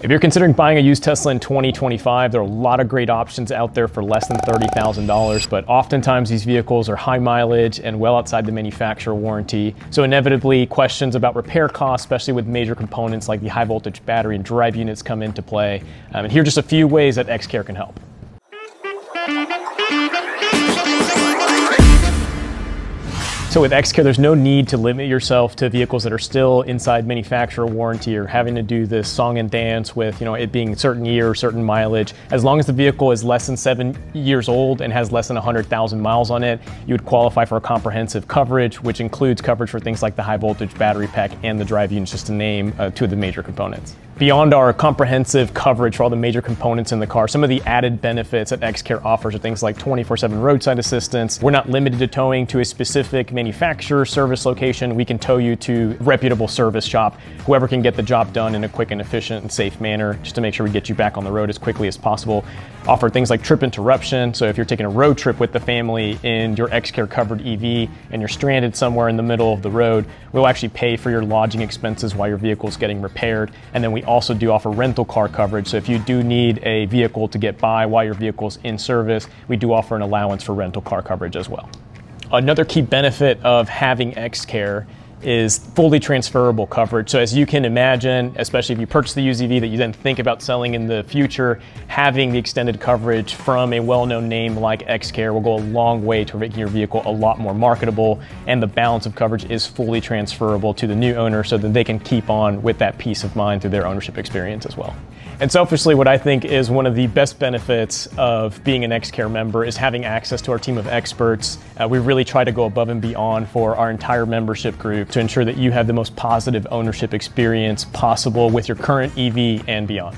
If you're considering buying a used Tesla in 2025, there are a lot of great options out there for less than $30,000, but oftentimes these vehicles are high mileage and well outside the manufacturer warranty. So inevitably, questions about repair costs, especially with major components like the high voltage battery and drive units, come into play. And here are just a few ways that XCare can help. So with XCare, there's no need to limit yourself to vehicles that are still inside manufacturer warranty or having to do this song and dance with, it being certain year, certain mileage. As long as the vehicle is less than 7 years old and has less than 100,000 miles on it, you would qualify for a comprehensive coverage, which includes coverage for things like the high voltage battery pack and the drive units, just to name two of the major components. Beyond our comprehensive coverage for all the major components in the car, some of the added benefits that XCare offers are things like 24/7 roadside assistance. We're not limited to towing to a specific manufacturer service location. We can tow you to a reputable service shop, whoever can get the job done in a quick and efficient and safe manner, just to make sure we get you back on the road as quickly as possible. Offer things like trip interruption. So if you're taking a road trip with the family in your XCare covered EV and you're stranded somewhere in the middle of the road, we'll actually pay for your lodging expenses while your vehicle is getting repaired. And then we also do offer rental car coverage. So if you do need a vehicle to get by while your vehicle's in service, we do offer an allowance for rental car coverage as well. Another key benefit of having XCare is fully transferable coverage. So as you can imagine, especially if you purchase the used EV that you then think about selling in the future, having the extended coverage from a well-known name like XCare will go a long way to making your vehicle a lot more marketable, and the balance of coverage is fully transferable to the new owner so that they can keep on with that peace of mind through their ownership experience as well. And selfishly, what I think is one of the best benefits of being an XCare member is having access to our team of experts. We really try to go above and beyond for our entire membership group to ensure that you have the most positive ownership experience possible with your current EV and beyond.